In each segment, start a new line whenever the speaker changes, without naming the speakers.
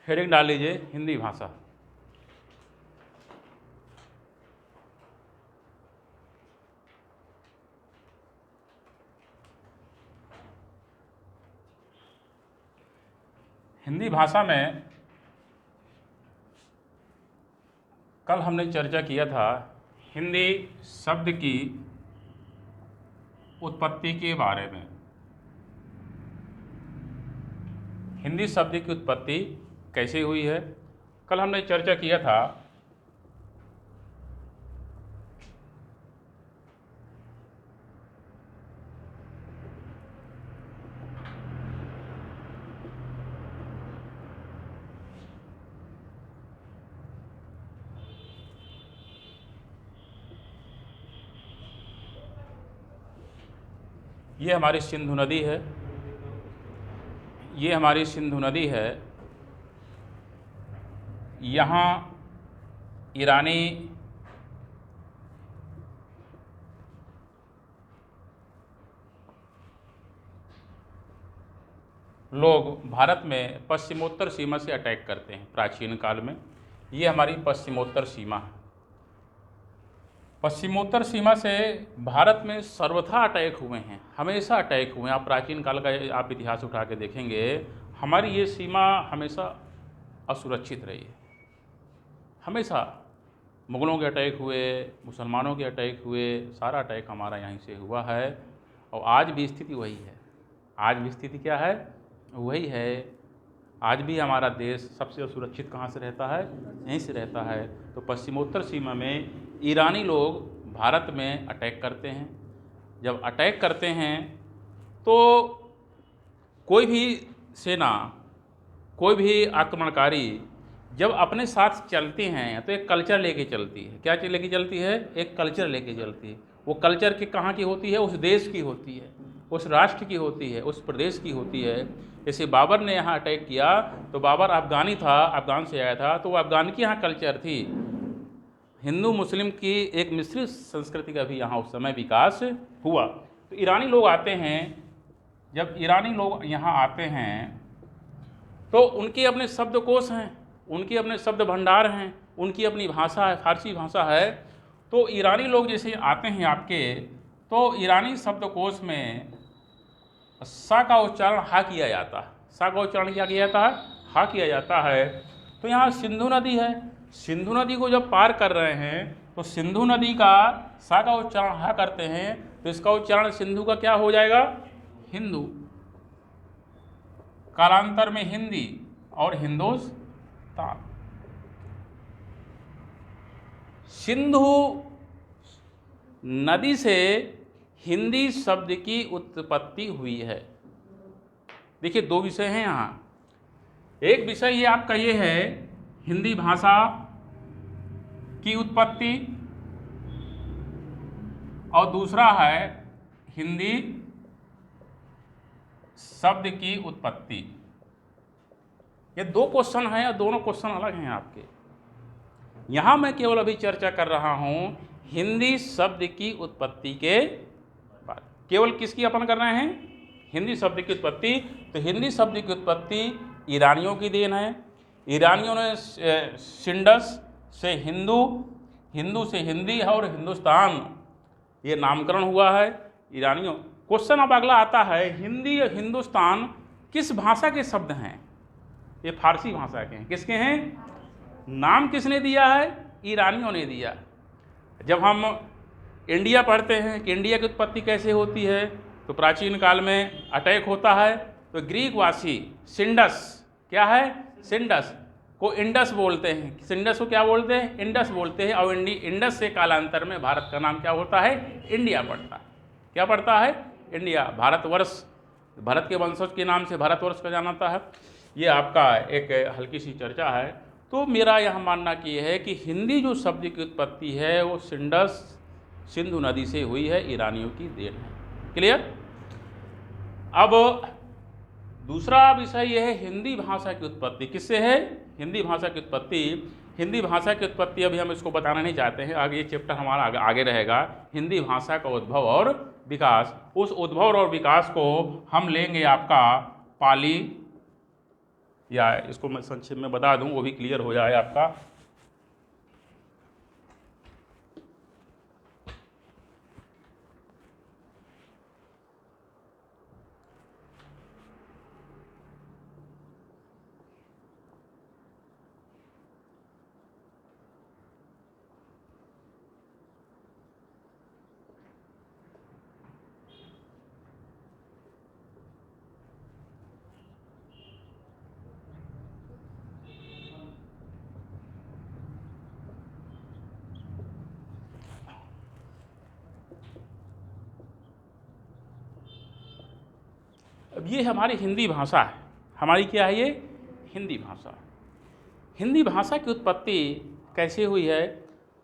Heading डाल लीजिए हिंदी भाषा। हिंदी भाषा में कल हमने चर्चा किया था हिंदी शब्द की उत्पत्ति के बारे में। हिंदी शब्द की उत्पत्ति कैसे हुई है, कल हमने चर्चा किया था ये हमारी सिंधु नदी है, ये हमारी सिंधु नदी है। यहाँ ईरानी लोग भारत में पश्चिमोत्तर सीमा से अटैक करते हैं प्राचीन काल में। ये हमारी पश्चिमोत्तर सीमा है। पश्चिमोत्तर सीमा से भारत में सर्वथा अटैक हुए हैं, हमेशा अटैक हुए हैं। आप प्राचीन काल का आप इतिहास उठा के देखेंगे, हमारी ये सीमा हमेशा असुरक्षित रही है। हमेशा मुग़लों के अटैक हुए, मुसलमानों के अटैक हुए, सारा अटैक हमारा यहीं से हुआ है। और आज भी स्थिति वही है। आज भी स्थिति क्या है? वही है। आज भी हमारा देश सबसे असुरक्षित कहाँ से रहता है? यहीं से रहता है। तो पश्चिमोत्तर सीमा में ईरानी लोग भारत में अटैक करते हैं। जब अटैक करते हैं तो कोई भी सेना, कोई भी आक्रमणकारी जब अपने साथ चलते हैं तो एक कल्चर लेके चलती है। क्या लेके चलती है? एक कल्चर लेके चलती है। वो कल्चर की कहाँ की होती है? उस देश की होती है, उस राष्ट्र की होती है, उस प्रदेश की होती है। जैसे बाबर ने यहाँ अटैक किया तो बाबर अफ़गानी था, अफ़गान से आया था, तो वो अफ़गान की यहाँ कल्चर थी। हिंदू मुस्लिम की एक मिश्रित संस्कृति का भी यहाँ उस समय विकास हुआ। तो ईरानी लोग आते हैं, जब ईरानी लोग यहाँ आते हैं तो उनके अपने शब्दकोश हैं, उनके अपने शब्द भंडार हैं, उनकी अपनी भाषा है, फारसी भाषा है। तो ईरानी लोग जैसे आते हैं आपके, तो ईरानी शब्दकोश में सा का उच्चारण हा किया जाता है। सा का उच्चारण क्या किया जाता है? हा किया जाता है। तो यहाँ सिंधु नदी है, सिंधु नदी को जब पार कर रहे हैं तो सिंधु नदी का सा का उच्चारण हा करते हैं, तो इसका उच्चारण सिंधु का क्या हो जाएगा? हिंदू। कालांतर में हिंदी और हिंदुस्तान। सिंधु नदी से हिंदी शब्द की उत्पत्ति हुई है। देखिए, दो विषय हैं यहाँ। एक विषय ये आपका ये है हिंदी भाषा की उत्पत्ति, और दूसरा है हिंदी शब्द की उत्पत्ति। ये दो क्वेश्चन हैं और दोनों क्वेश्चन अलग हैं आपके। यहाँ मैं केवल अभी चर्चा कर रहा हूँ हिंदी शब्द की उत्पत्ति के बारे। केवल किसकी अपन कर रहे हैं? हिंदी शब्द की उत्पत्ति। तो हिंदी शब्द की उत्पत्ति ईरानियों की देन है। ईरानियों ने सिंडस से हिंदू, हिंदू से हिंदी और हिंदुस्तान ये नामकरण हुआ है ईरानियों। क्वेश्चन अब अगला आता है, हिंदी और हिंदुस्तान किस भाषा के शब्द हैं? ये फारसी भाषा के हैं। किसके हैं? नाम किसने दिया है? ईरानियों ने दिया। जब हम इंडिया पढ़ते हैं कि इंडिया की उत्पत्ति कैसे होती है, तो प्राचीन काल में अटैक होता है तो ग्रीक वासी सिंडस, क्या है? सिंडस को इंडस बोलते हैं। सिंडस को क्या बोलते हैं? इंडस बोलते हैं। और इंडस से कालांतर में भारत का नाम क्या होता है? इंडिया पड़ता है। क्या पड़ता है? इंडिया। भारतवर्ष, भारत के वंशज के नाम से भारतवर्ष का जाना जाता है। ये आपका एक हल्की सी चर्चा है। तो मेरा यह मानना कि है कि हिंदी जो शब्द की उत्पत्ति है वो सिंडस, सिंधु नदी से हुई है, ईरानियों की देन है। क्लियर? अब दूसरा विषय यह है हिंदी भाषा की उत्पत्ति। किससे है? हिंदी भाषा की उत्पत्ति। हिंदी भाषा की उत्पत्ति अभी हम इसको बताना नहीं चाहते हैं, आगे ये चैप्टर हमारा आगे रहेगा। हिंदी भाषा का उद्भव और विकास। उस उद्भव और विकास को हम लेंगे आपका पाली या इसको मैं संक्षेप में बता दूं, वो भी क्लियर हो जाए आपका। अब ये हमारी हिंदी भाषा है, हमारी क्या है ये हिंदी भाषा। हिंदी भाषा की उत्पत्ति कैसे हुई है,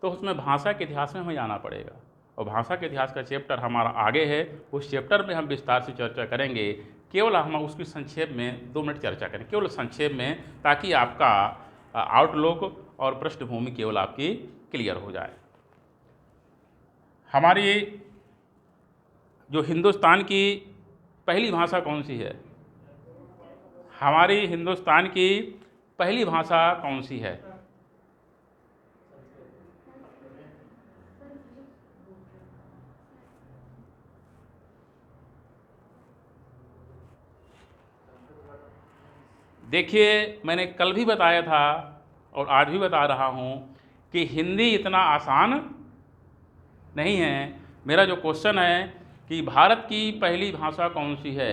तो उसमें भाषा के इतिहास में हमें जाना पड़ेगा, और भाषा के इतिहास का चैप्टर हमारा आगे है, उस चैप्टर में हम विस्तार से चर्चा करेंगे। केवल हम उसकी संक्षेप में 2 मिनट चर्चा करें, केवल संक्षेप में, ताकि आपका आउटलुक और पृष्ठभूमि केवल आपकी क्लियर हो जाए। हमारी जो हिंदुस्तान की पहली भाषा कौन सी है? हमारी हिंदुस्तान की पहली भाषा कौन सी है? देखिए, मैंने कल भी बताया था और आज भी बता रहा हूँ कि हिंदी इतना आसान नहीं है। मेरा जो क्वेश्चन है कि भारत की पहली भाषा कौन सी है,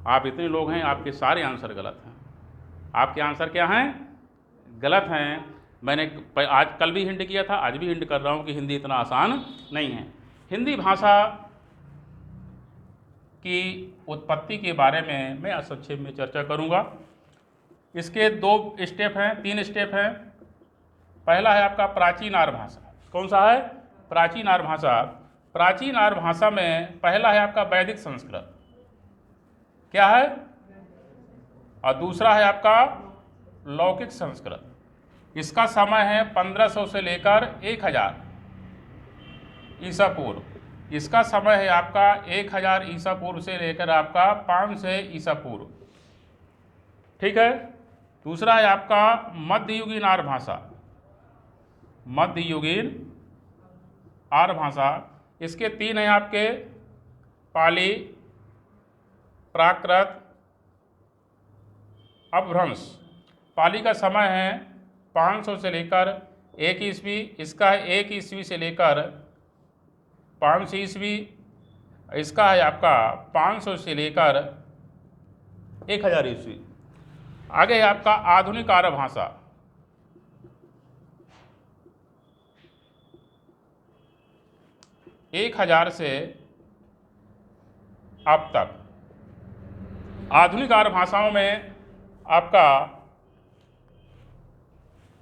आप इतने लोग हैं, आपके सारे आंसर गलत हैं। आपके आंसर क्या हैं? गलत हैं। मैंने आज कल भी हिंट किया था, आज भी हिंट कर रहा हूँ कि हिंदी इतना आसान नहीं है। हिंदी भाषा की उत्पत्ति के बारे में मैं संक्षेप में चर्चा करूँगा। इसके 2 स्टेप हैं, 3 स्टेप हैं। पहला है आपका प्राचीन आर्य भाषा। कौन सा है? प्राचीन आर्य भाषा। प्राचीन आर्य भाषा में पहला है आपका वैदिक संस्कृत। क्या है? और दूसरा है आपका लौकिक संस्कृत। इसका समय है 1500 से लेकर 1000 ईसा पूर्व। इसका समय है आपका 1000 ईसा पूर्व से लेकर आपका 500 ईसा पूर्व। ठीक है। दूसरा है आपका मध्ययुगीन आर्य भाषा। मध्ययुगीन आर्य भाषा, इसके 3 हैं आपके, पाली, प्राकृत, अपभ्रंश। पाली का समय है 500 से लेकर 1 ईस्वी। इसका है 1 ईस्वी से लेकर 500 ईस्वी। इसका है आपका 500 से लेकर 1000 ईस्वी। आगे है आपका आधुनिक आर्य भाषा। एक 1000 से अब तक। आधुनिक आर्य भाषाओं में आपका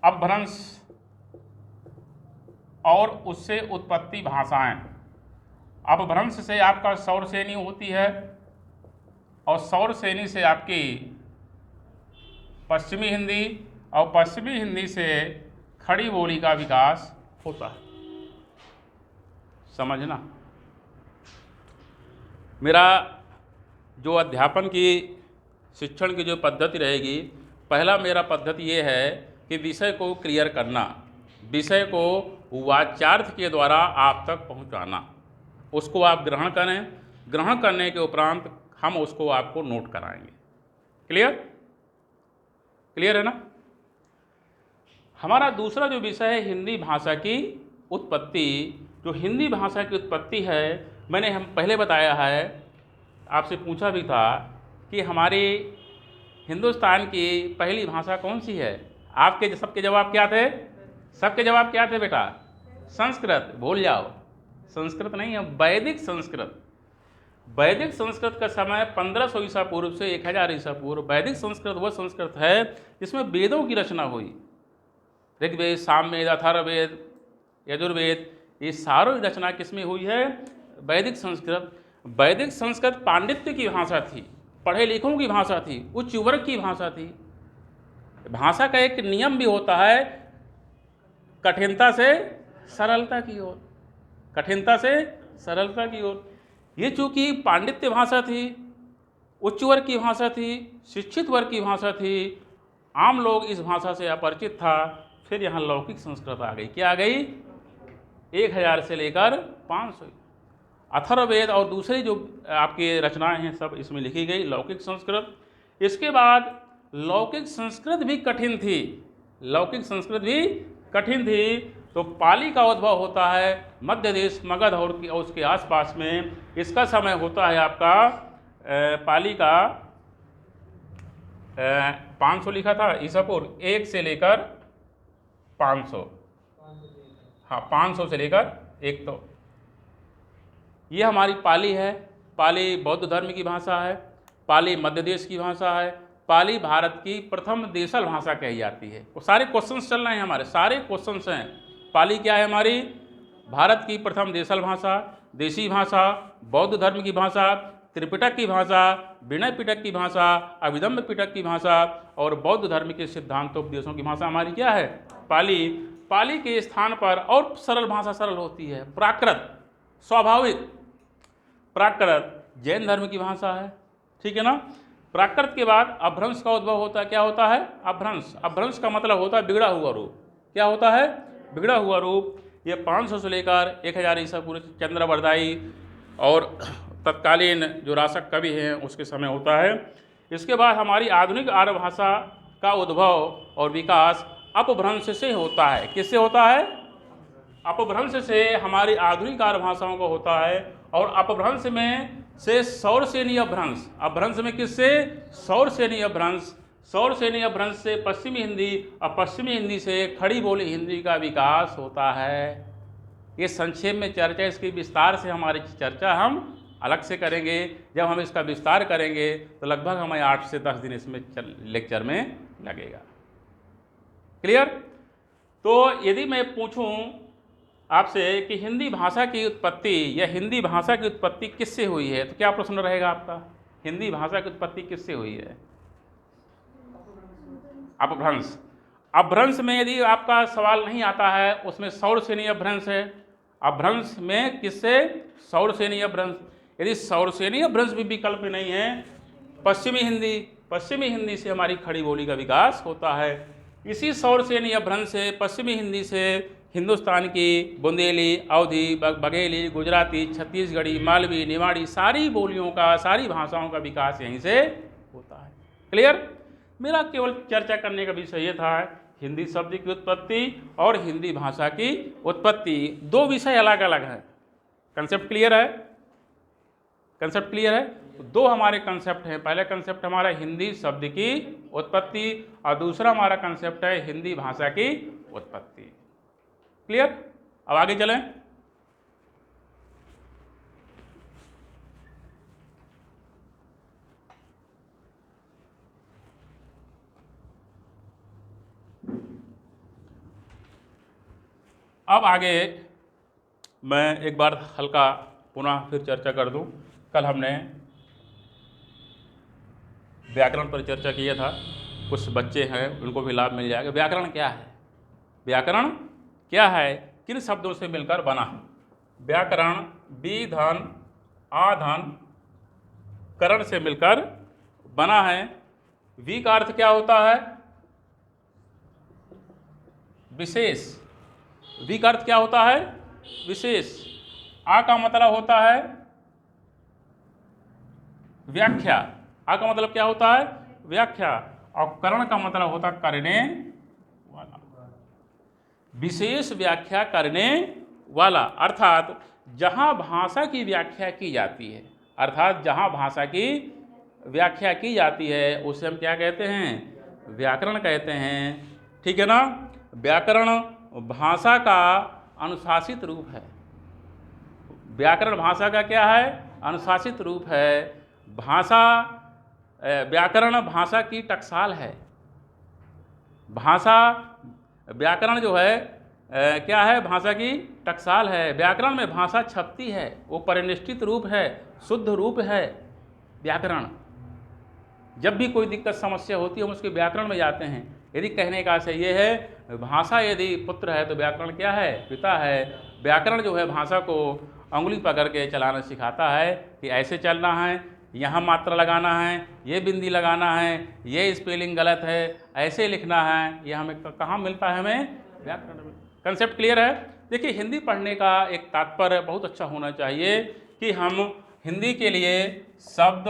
अपभ्रंश और उससे उत्पत्ति भाषाएं। अपभ्रंश से आपका सौरसेनी होती है, और सौरसेनी से आपकी पश्चिमी हिंदी, और पश्चिमी हिंदी से खड़ी बोली का विकास होता है। समझना। मेरा जो अध्यापन की शिक्षण की जो पद्धति रहेगी, पहला मेरा पद्धति ये है कि विषय को क्लियर करना, विषय को वाच्यार्थ के द्वारा आप तक पहुंचाना, उसको आप ग्रहण करें। ग्रहण करने के उपरांत हम उसको आपको नोट कराएंगे। क्लियर? क्लियर है ना? हमारा दूसरा जो विषय है हिंदी भाषा की उत्पत्ति। जो हिंदी भाषा की उत्पत्ति है, मैंने हम पहले बताया है, आपसे पूछा भी था कि हमारे हिंदुस्तान की पहली भाषा कौन सी है। आपके सबके जवाब क्या थे? सबके जवाब क्या थे बेटा? संस्कृत। भूल जाओ, संस्कृत नहीं है, वैदिक संस्कृत। वैदिक संस्कृत का समय 1500 ईसा पूर्व से 1000 ईसा पूर्व। वैदिक संस्कृत वह संस्कृत है जिसमें वेदों की रचना हुई। ऋग्वेद, सामवेद, अथर्ववेद, यजुर्वेद, ये सारी रचना किसमें हुई है? वैदिक संस्कृत। वैदिक संस्कृत पांडित्य की भाषा थी, पढ़े लिखों की भाषा थी, उच्च वर्ग की भाषा थी। भाषा का एक नियम भी होता है, कठिनता से सरलता की ओर, कठिनता से सरलता की ओर। ये चूंकि पांडित्य भाषा थी, उच्च वर्ग की भाषा थी, शिक्षित वर्ग की भाषा थी, आम लोग इस भाषा से अपरिचित था। फिर यहाँ लौकिक संस्कृत आ गई। क्या आ गई? 1000 से लेकर 500। अथर्ववेद और दूसरी जो आपकी रचनाएं हैं सब इसमें लिखी गई, लौकिक संस्कृत। इसके बाद लौकिक संस्कृत भी कठिन थी, लौकिक संस्कृत भी कठिन थी, तो पाली का उद्भव होता है मध्य देश, मगध और उसके आसपास में। इसका समय होता है आपका पाली का 500 लिखा था ईसा पूर्व, 1 से लेकर 500, हाँ 500 से लेकर 1। तो ये हमारी पाली है। पाली बौद्ध धर्म की भाषा है, पाली मध्य देश की भाषा है, पाली भारत की प्रथम देशल भाषा कही जाती है। वो सारे क्वेश्चंस चल रहे हैं, हमारे सारे क्वेश्चंस हैं। पाली क्या है? हमारी भारत की प्रथम देशल भाषा, देशी भाषा, बौद्ध धर्म की भाषा, त्रिपिटक की भाषा, विनय पिटक की भाषा, अभिधम्म पिटक की भाषा और बौद्ध धर्म के सिद्धांतोपदेशों की भाषा हमारी क्या है? पाली। पाली के स्थान पर और सरल भाषा सरल होती है प्राकृत, स्वाभाविक। प्राकृत जैन धर्म की भाषा है, ठीक है ना। प्राकृत के बाद अभ्रंश का उद्भव होता है। क्या होता है? अभ्रंश। अभ्रंश का मतलब होता है बिगड़ा हुआ रूप। क्या होता है? बिगड़ा हुआ रूप। ये 500 से लेकर 1000 ईसा पूर्व चंद्रवरदाई और तत्कालीन जो रासक कवि हैं उसके समय होता है। इसके बाद हमारी आधुनिक आर्य भाषा का उद्भव और विकास अपभ्रंश से होता है। किससे होता है? अपभ्रंश से हमारी आधुनिक आर्य भाषाओं को होता है। और अपभ्रंश में से सौरसेनी अपभ्रंश, अपभ्रंश में किससे? सौरसेनी अपभ्रंश। सौरसेनी अपभ्रंश से पश्चिमी हिंदी और पश्चिमी हिंदी से खड़ी बोली हिंदी का विकास होता है। ये संक्षेप में चर्चा, इसकी विस्तार से हमारी चर्चा हम अलग से करेंगे। जब हम इसका विस्तार करेंगे तो लगभग हमें 8 से 10 दिन इसमें लेक्चर में लगेगा। क्लियर? तो यदि मैं पूछूं आपसे कि हिंदी भाषा की उत्पत्ति या हिंदी भाषा की उत्पत्ति किससे हुई है, तो क्या प्रश्न रहेगा आपका? हिंदी भाषा की उत्पत्ति किससे हुई है? अपभ्रंश। अपभ्रंश में यदि आपका सवाल नहीं आता है, उसमें सौरसेनी अपभ्रंश है। अपभ्रंश में किससे? सौरसेनी अपभ्रंश। यदि सौरसेनी अपभ्रंश भी विकल्प नहीं है, पश्चिमी हिंदी, पश्चिमी हिंदी से हमारी खड़ी बोली का विकास होता है। इसी सौरसेनी अपभ्रंश से पश्चिमी हिंदी से हिंदुस्तान की बुंदेली, अवधी, बघेली, गुजराती, छत्तीसगढ़ी, मालवी, निमाड़ी सारी बोलियों का, सारी भाषाओं का विकास यहीं से होता है। क्लियर? मेरा केवल चर्चा करने का विषय ये था हिंदी शब्द की उत्पत्ति और हिंदी भाषा की उत्पत्ति। 2 विषय अलग अलग हैं। कंसेप्ट क्लियर है? कंसेप्ट क्लियर है? 2 हमारे कंसेप्ट हैं। पहला कंसेप्ट हमारा हिंदी शब्द की उत्पत्ति और दूसरा हमारा कंसेप्ट है हिंदी भाषा की उत्पत्ति। क्लियर? अब आगे चलें। अब आगे मैं एक बार हल्का पुनः फिर चर्चा कर दूं। कल हमने व्याकरण पर चर्चा किया था। कुछ बच्चे हैं उनको भी लाभ मिल जाएगा। व्याकरण क्या है? व्याकरण क्या है? किन शब्दों से मिलकर बना है? व्याकरण विधन आधन करण से मिलकर बना है। वी का अर्थ क्या होता है? विशेष। वी का अर्थ क्या होता है? विशेष। आ का मतलब होता है व्याख्या। आ का मतलब क्या होता है? व्याख्या। और करण का मतलब होता है करने वाला, विशेष व्याख्या करने वाला। अर्थात जहाँ भाषा की व्याख्या की जाती है, अर्थात जहाँ भाषा की व्याख्या की जाती है उसे हम क्या कहते हैं? व्याकरण कहते हैं। ठीक है ना। व्याकरण भाषा का अनुशासित रूप है। व्याकरण भाषा का क्या है? अनुशासित रूप है। भाषा व्याकरण भाषा की टकसाल है। भाषा व्याकरण जो है क्या है? भाषा की टकसाल है। व्याकरण में भाषा छपती है, वो परिनिष्ठित रूप है, शुद्ध रूप है व्याकरण। जब भी कोई दिक्कत समस्या होती है हम उसके व्याकरण में जाते हैं। यदि कहने का आशय ये है भाषा यदि पुत्र है तो व्याकरण क्या है? पिता है। व्याकरण जो है भाषा को अंगुली पकड़ के चलाना सिखाता है कि ऐसे चलना है, यहाँ मात्रा लगाना है, ये बिंदी लगाना है, ये स्पेलिंग गलत है, ऐसे लिखना है, ये हमें कहाँ मिलता है? हमें व्याकरण में। कंसेप्ट क्लियर है? देखिए, हिंदी पढ़ने का एक तात्पर्य बहुत अच्छा होना चाहिए कि हम हिंदी के लिए शब्द,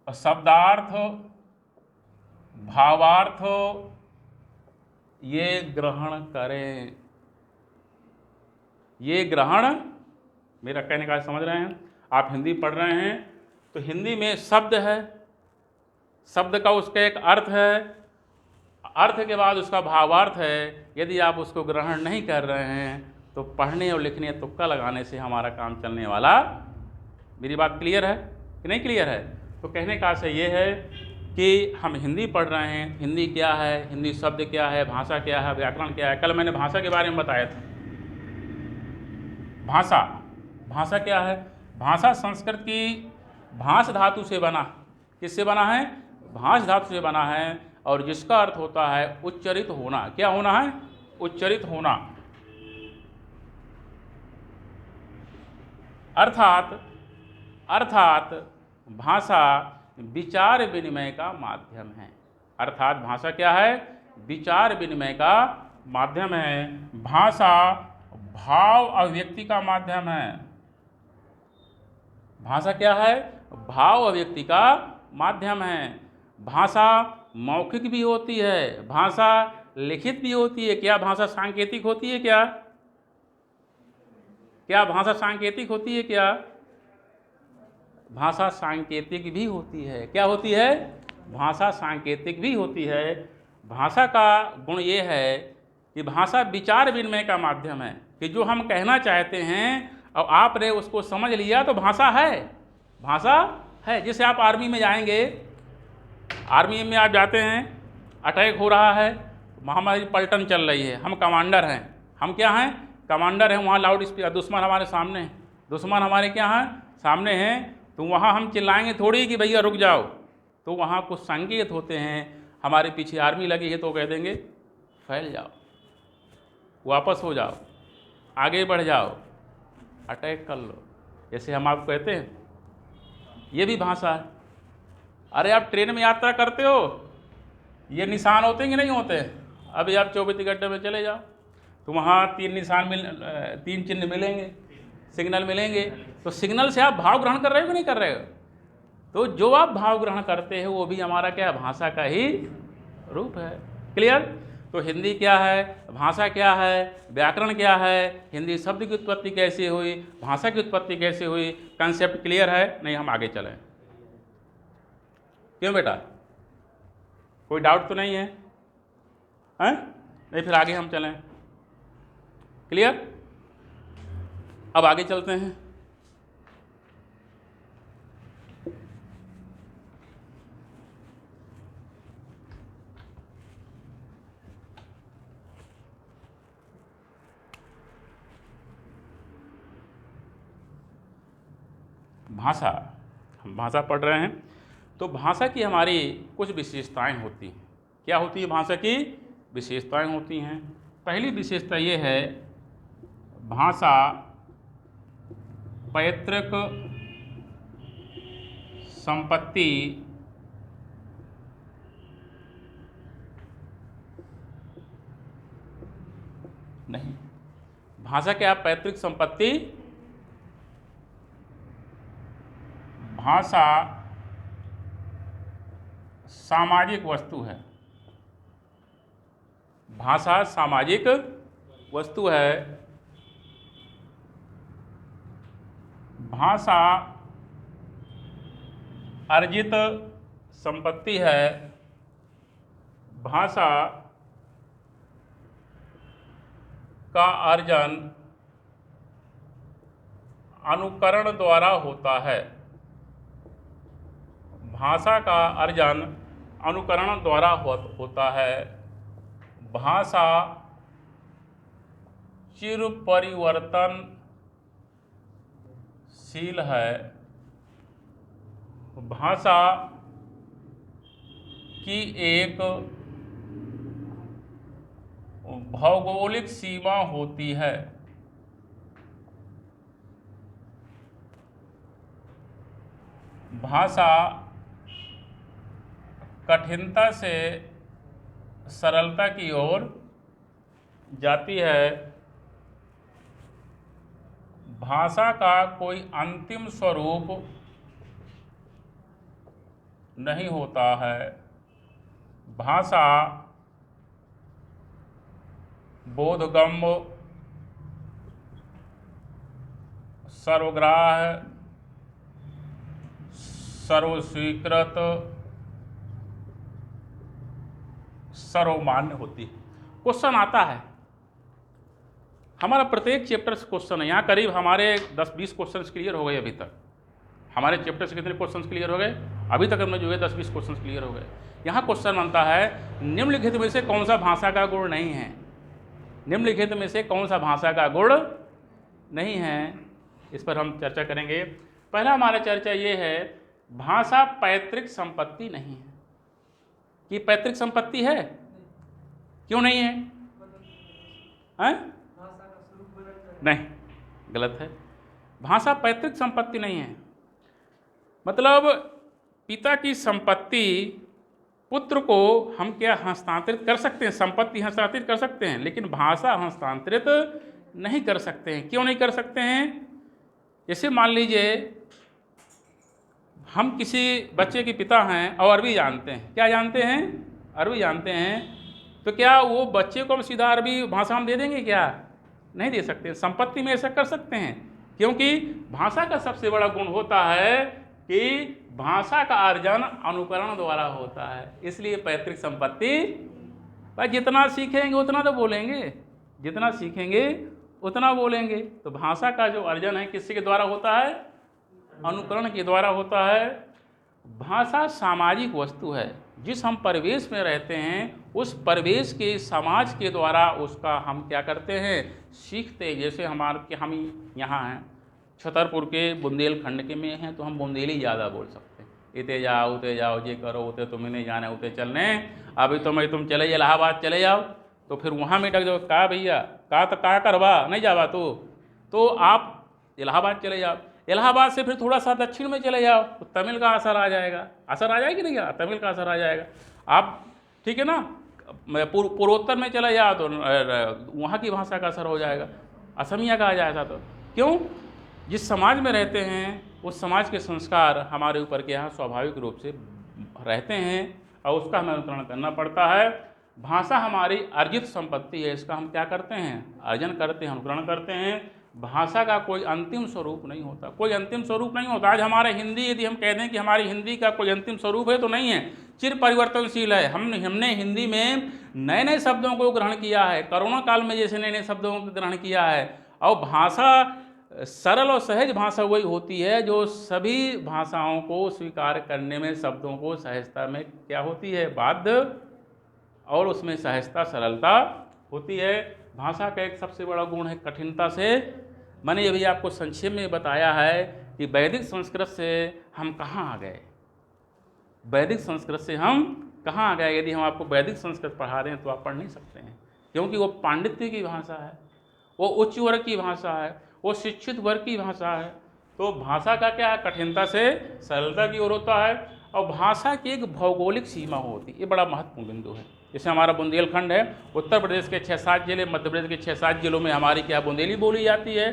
शब्दार्थ, भावार्थ ये ग्रहण करें। ये ग्रहण, मेरा कहने का समझ रहे हैं? आप हिंदी पढ़ रहे हैं तो हिंदी में शब्द है, शब्द का उसका एक अर्थ है, अर्थ के बाद उसका भावार्थ है। यदि आप उसको ग्रहण नहीं कर रहे हैं तो पढ़ने और लिखने तुक्का लगाने से हमारा काम चलने वाला। मेरी बात क्लियर है कि नहीं क्लियर है? तो कहने का आशय ये है कि हम हिंदी पढ़ रहे हैं, हिंदी क्या है, हिंदी शब्द क्या है, भाषा क्या है, व्याकरण क्या है। कल मैंने भाषा के बारे में बताया था। भाषा, भाषा क्या है? भाषा संस्कृत की भाष धातु से बना। किससे बना है? भाष धातु से बना है, और जिसका अर्थ होता है उच्चरित होना। क्या होना है? उच्चरित होना। अर्थात भाषा विचार विनिमय का माध्यम है। अर्थात भाषा क्या है? विचार विनिमय का माध्यम है। भाषा भाव अभिव्यक्ति का माध्यम है। भाषा क्या है? भाव अभिव्यक्ति का माध्यम है। भाषा मौखिक भी होती है, भाषा लिखित भी होती है। क्या भाषा सांकेतिक होती है? क्या भाषा सांकेतिक होती है? क्या भाषा सांकेतिक भी होती है? क्या होती है? भाषा सांकेतिक भी होती है। भाषा का गुण ये है कि भाषा विचार विनिमय का माध्यम है, कि जो हम कहना चाहते हैं और आपने उसको समझ लिया तो भाषा है। भाषा है। जैसे आप आर्मी में जाएंगे, आर्मी में आप जाते हैं, अटैक हो रहा है, हमारी पलटन चल रही है, हम कमांडर हैं। हम क्या हैं? कमांडर हैं। वहाँ लाउड स्पीकर, दुश्मन हमारे सामने है, दुश्मन हमारे क्या हैं? सामने हैं। तो वहाँ हम चिल्लाएंगे थोड़ी कि भैया रुक जाओ। तो वहाँ कुछ संकेत होते हैं। हमारे पीछे आर्मी लगी है तो कह देंगे फैल जाओ, वापस हो जाओ, आगे बढ़ जाओ, अटैक कर लो। जैसे हम आपको कहते हैं, ये भी भाषा है। अरे आप ट्रेन में यात्रा करते हो, ये निशान होते हैं कि नहीं होते? अभी आप 24 घंटे में चले जाओ तो वहाँ 3 चिन्ह मिलेंगे, सिग्नल मिलेंगे। तो सिग्नल से आप भाव ग्रहण कर रहे हो कि नहीं कर रहे हो? तो जो आप भाव ग्रहण करते हो वो भी हमारा क्या? भाषा का ही रूप है। क्लियर? तो हिंदी क्या है, भाषा क्या है, व्याकरण क्या है, हिंदी शब्द की उत्पत्ति कैसे हुई, भाषा की उत्पत्ति कैसे हुई, कंसेप्ट क्लियर है? नहीं, हम आगे चलें। क्यों बेटा, कोई डाउट तो नहीं है? हैं? नहीं, फिर आगे हम चलें। क्लियर? अब आगे चलते हैं। भाषा, हम भाषा पढ़ रहे हैं तो भाषा की हमारी कुछ विशेषताएं होती हैं। क्या होती है? भाषा की विशेषताएं होती हैं। पहली विशेषता ये है, भाषा पैतृक संपत्ति नहीं। भाषा क्या? पैतृक संपत्ति। भाषा सामाजिक वस्तु है। भाषा सामाजिक वस्तु है। भाषा अर्जित संपत्ति है। भाषा का अर्जन अनुकरण द्वारा होता है। भाषा का अर्जन अनुकरण द्वारा होता है। भाषा चिर परिवर्तनशील है। भाषा की एक भौगोलिक सीमा होती है। भाषा कठिनता से सरलता की ओर जाती है। भाषा का कोई अंतिम स्वरूप नहीं होता है। भाषा बोधगम्य, सर्वग्राह्य, सर्वस्वीकृत, सर्वमान्य होती है। क्वेश्चन आता है, हमारा प्रत्येक चैप्टर से क्वेश्चन है। यहाँ करीब हमारे 10-20 क्वेश्चन क्लियर हो गए अभी तक। हमारे चैप्टर से कितने क्वेश्चन क्लियर हो गए? अभी तक हमें जो है 10-20 क्वेश्चन क्लियर हो गए। यहाँ क्वेश्चन बनता है, निम्नलिखित में से कौन सा भाषा का गुण नहीं है? निम्नलिखित में से कौन सा भाषा का गुण नहीं है? इस पर हम चर्चा करेंगे। पहला हमारा चर्चा ये है, भाषा पैतृक संपत्ति नहीं है। कि पैतृक संपत्ति है? क्यों नहीं है? हैं? नहीं, गलत है। भाषा पैतृक संपत्ति नहीं है। मतलब पिता की संपत्ति पुत्र को हम क्या हस्तांतरित कर सकते हैं? संपत्ति हस्तांतरित कर सकते हैं, लेकिन भाषा हस्तांतरित नहीं कर सकते हैं। क्यों नहीं कर सकते हैं? जैसे मान लीजिए हम किसी बच्चे के पिता हैं और अरबी जानते हैं। क्या जानते हैं? अरबी जानते हैं। तो क्या वो बच्चे को हम सीधा अरबी भाषा हम दे देंगे? क्या नहीं दे सकते। संपत्ति में ऐसा कर सकते हैं, क्योंकि भाषा का सबसे बड़ा गुण होता है कि भाषा का अर्जन अनुकरण द्वारा होता है। इसलिए पैतृक संपत्ति, भाई जितना सीखेंगे उतना तो बोलेंगे, जितना सीखेंगे उतना बोलेंगे। तो भाषा का जो अर्जन है किसी के द्वारा होता है? अनुकरण के द्वारा होता है। भाषा सामाजिक वस्तु है। जिस हम परिवेश में रहते हैं उस परिवेश के समाज के द्वारा उसका हम क्या करते हैं? सीखते हैं। जैसे हम यहाँ हैं छतरपुर के बुंदेलखंड के में हैं, तो हम बुंदेली ज़्यादा बोल सकते हैं। इते जाओ ये करो, उते तुम्हें नहीं जाने, उते चलने, अभी तुम चले इलाहाबाद चले जाओ, तो फिर वहाँ में डग जाओ, कहा भैया कहा करवा नहीं जावा तो आप इलाहाबाद चले जाओ। इलाहाबाद से फिर थोड़ा सा दक्षिण में चले जाओ तो तमिल का असर आ जाएगा। असर आ जाएगी नहीं? तमिल का असर आ जाएगा। आप ठीक है ना, पूर्वोत्तर में चले जाओ तो वहाँ की भाषा का असर हो जाएगा, असमिया का आ जाएगा। तो क्यों? जिस समाज में रहते हैं उस समाज के संस्कार हमारे ऊपर के यहाँ स्वाभाविक रूप से रहते हैं और उसका हमें अनुकरण करना पड़ता है। भाषा हमारी अर्जित संपत्ति है। इसका हम क्या करते हैं? अर्जन करते हैं, अनुकरण करते हैं। भाषा का कोई अंतिम स्वरूप नहीं होता। कोई अंतिम स्वरूप नहीं होता। आज हमारे हिंदी, यदि हम कह दें कि हमारी हिंदी का कोई अंतिम स्वरूप है, तो नहीं है, चिर परिवर्तनशील है। हमने हिंदी में नए नए शब्दों को ग्रहण किया है। कोरोना काल में जैसे नए नए शब्दों को ग्रहण किया है। और भाषा सरल और सहज भाषा वही होती है जो सभी भाषाओं को स्वीकार करने में शब्दों को सहजता में क्या होती है? बाध्य, और उसमें सहजता सरलता होती है। भाषा का एक सबसे बड़ा गुण है कठिनता से। मैंने ये भी आपको संक्षेप में बताया है कि वैदिक संस्कृत से हम कहाँ आ गए। वैदिक संस्कृत से हम कहाँ आ गए? यदि हम आपको वैदिक संस्कृत पढ़ा रहे हैं तो आप पढ़ नहीं सकते हैं, क्योंकि वो पांडित्य की भाषा है, वो उच्च वर्ग की भाषा है, वो शिक्षित वर्ग की भाषा है। तो भाषा का क्या है? कठिनता से सरलता की ओर होता है। और भाषा की एक भौगोलिक सीमा होती है। ये बड़ा महत्वपूर्ण बिंदु है। जैसे हमारा बुंदेलखंड है, उत्तर प्रदेश के 6-7 जिले, मध्य प्रदेश के 6-7 जिलों में हमारी क्या बुंदेली बोली जाती है।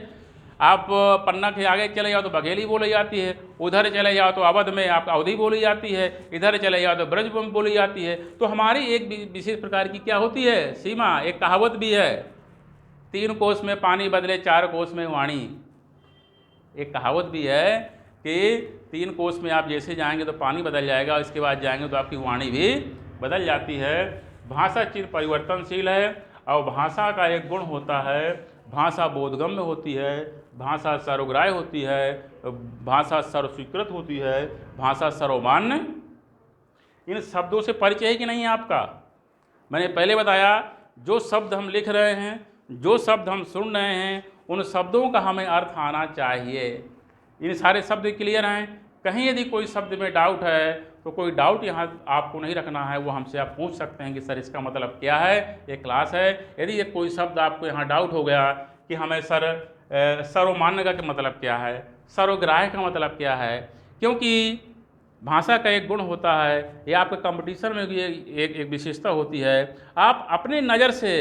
आप पन्ना के आगे चले जाओ तो बघेली बोली जाती है, उधर चले जाओ तो अवध में आपका अवधी बोली जाती है, इधर चले जाओ तो ब्रज में बोली जाती है। तो हमारी एक विशेष प्रकार की क्या होती है? सीमा। एक कहावत भी है, 3 कोस में पानी बदले 4 कोस में वाणी। एक कहावत भी है कि 3 कोस में आप जैसे जाएंगे तो पानी बदल जाएगा, इसके बाद जाएंगे तो आपकी वाणी भी बदल जाती है। भाषा चिर परिवर्तनशील है। और भाषा का एक गुण होता है, भाषा बोधगम्य होती है, भाषा सर्वग्राह्य होती है, भाषा सर्वस्वीकृत होती है, भाषा सर्वमान्य। इन शब्दों से परिचय है कि नहीं आपका? मैंने पहले बताया, जो शब्द हम लिख रहे हैं, जो शब्द हम सुन रहे हैं, उन शब्दों का हमें अर्थ आना चाहिए। इन सारे शब्द क्लियर हैं? कहीं यदि कोई शब्द में डाउट है तो कोई डाउट यहाँ आपको नहीं रखना है, वो हमसे आप पूछ सकते हैं कि सर इसका मतलब क्या है, ये क्लास है। यदि ये कोई शब्द आपको यहाँ डाउट हो गया कि हमें सर सर्वमान्य का मतलब क्या है, सर्वग्राह्य का मतलब क्या है, क्योंकि भाषा का एक गुण होता है, ये आपके कंपटीशन में भी एक एक विशेषता होती है। आप अपनी नज़र से,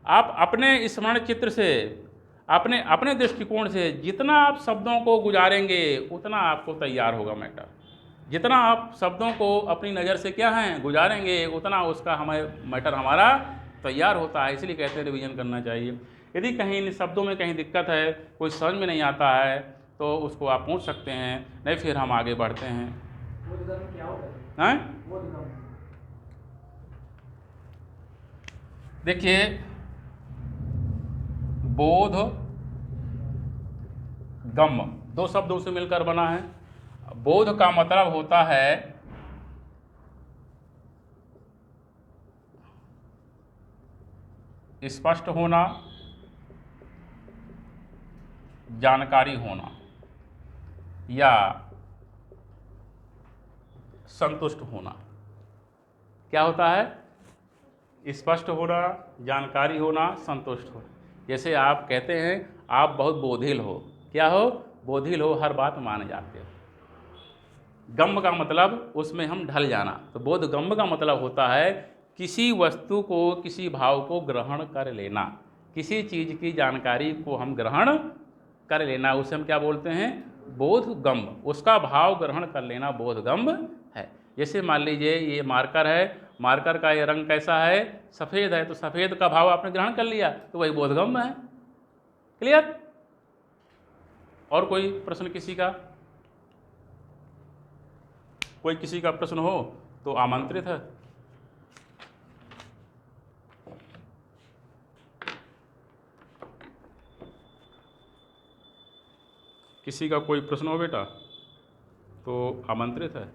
आप अपने स्मरण चित्र से, अपने अपने दृष्टिकोण से जितना आप शब्दों को गुजारेंगे उतना आपको तैयार होगा मैटर। जितना आप शब्दों को अपनी नज़र से क्या हैं गुजारेंगे उतना उसका हमें मैटर हमारा तैयार होता है। इसलिए कहते हैं रिवीजन करना चाहिए। यदि कहीं इन शब्दों में कहीं दिक्कत है, कोई समझ में नहीं आता है, तो उसको आप पूछ सकते हैं, नहीं फिर हम आगे बढ़ते हैं।
क्या होता
हैं?
है?
देखिए, बोध गम दो शब्दों से मिलकर बना है। बोध का मतलब होता है स्पष्ट होना, जानकारी होना या संतुष्ट होना। क्या होता है? स्पष्ट होना, जानकारी होना, संतुष्ट होना। जैसे आप कहते हैं आप बहुत बोधिल हो। क्या हो? बोधिल हो, हर बात मान जाते हो। गम्य का मतलब उसमें हम ढल जाना। तो बोध गम्य का मतलब होता है किसी वस्तु को, किसी भाव को ग्रहण कर लेना, किसी चीज़ की जानकारी को हम ग्रहण कर लेना, उसे हम क्या बोलते हैं? बोधगम्य। उसका भाव ग्रहण कर लेना बोधगम्य है। जैसे मान लीजिए ये मार्कर है, मार्कर का ये रंग कैसा है? सफ़ेद है, तो सफ़ेद का भाव आपने ग्रहण कर लिया तो वही बोधगम्य है। क्लियर? और कोई प्रश्न किसी का? कोई किसी का प्रश्न हो तो आमंत्रित है। किसी का कोई प्रश्न हो बेटा तो आमंत्रित है।